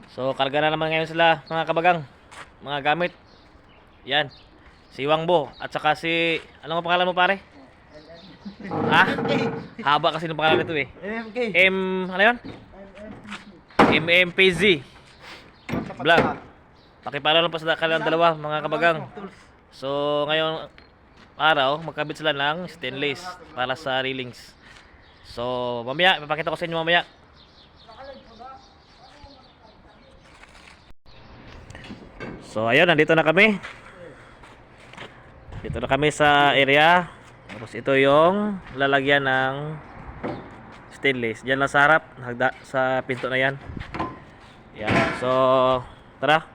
So, karga na naman ngayon sila mga kabagang. Mga gamit. Yan. Si Wangbo at saka si... Ano ang pangalan mo pare? Ha? Haba kasi ng pangalan nito eh. MMK. Ano yun? MMPZ Vlog. Pakipalo lang pa sa kanilang dalawa mga kabagang. So, ngayong araw, magkabit sila ng stainless para sa railings. So, mamaya, ipapakita ko sa inyo mamaya. So, ayun, nandito na kami. Dito na kami sa area. Tapos ito yung lalagyan ng stainless. Diyan lang sa harap, sa pinto na yan. Yan. So, tara.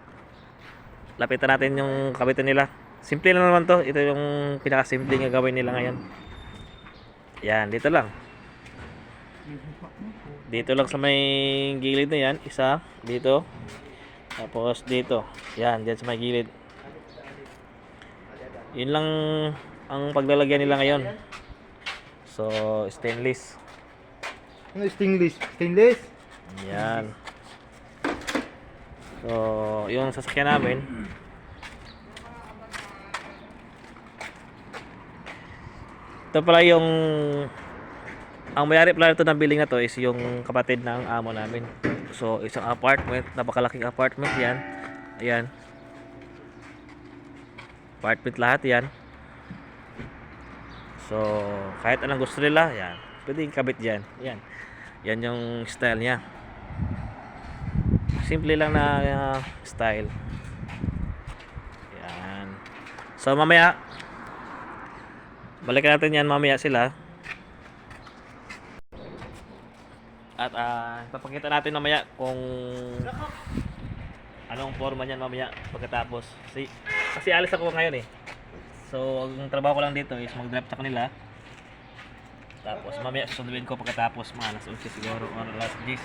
Lapitan natin yung kabitan nila. Simple lang naman to. Ito yung pinakasimple nga gawin nila ngayon. Yan, dito lang. Dito lang sa may gilid na yan. Isa, dito. Tapos dito. Yan, dyan sa may gilid. Yun lang ang paglalagyan nila ngayon. So, stainless. Ano stainless? Stainless? Yan. So, yung sasakyan namin. Ito pala yung ang mayari pala ito ng building na to is yung kapatid ng amo namin. So, isang apartment, napakalaking apartment yan. Ayan. Apartment lahat yan. So, kahit anong gusto nila, yan. Pwede kabit dyan. Yan. Yan yung style niya. Simple lang na style. Yan. So, mamaya, balikan natin yan mamaya sila. At ipapakita natin mamaya kung anong forma niyan mamaya pagkatapos. Kasi alis ako ngayon eh. So, ang trabaho ko lang dito is mag-drop sa kanila. Tapos mamaya susunduin ko pagkatapos mga alas 11 siguro o alas 10.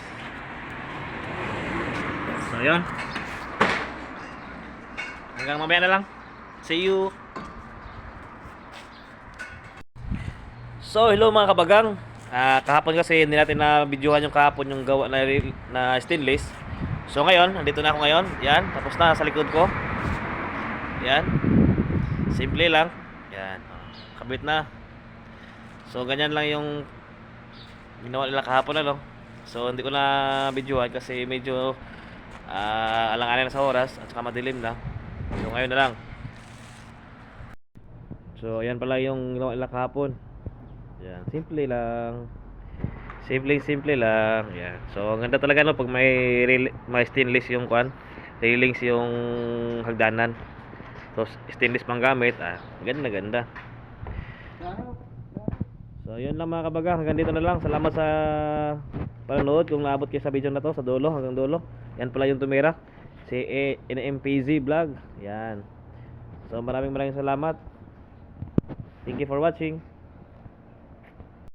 So, yun. Hanggang mamaya na lang. See you. So, hello mga kabagang. Kahapon kasi hindi natin na videohan yung kahapon yung gawa na stainless. So ngayon, nandito na ako ngayon. Yan, tapos na sa likod ko. Yan. Simple lang. Yan. Kabit na. So ganyan lang yung ginawa nila kahapon ano. So hindi ko na videohan kasi medyo alang-alang na sa oras at saka madilim na. So ngayon na lang. So ayan pala yung ginawa nila kahapon. Yan, simple lang. Simple lang. Yan. So, ang ganda talaga no pag may stainless yung railings yung hagdanan. So, stainless pang gamit, ganda. So, yun lang mga kabaga. Hanggang dito na lang. Salamat sa panonood. Kung naabot kayo sa video na to, sa dulo, hanggang dulo. Yan pala yung tumira. Si NMPZ Vlog. Yan. So, maraming salamat. Thank you for watching.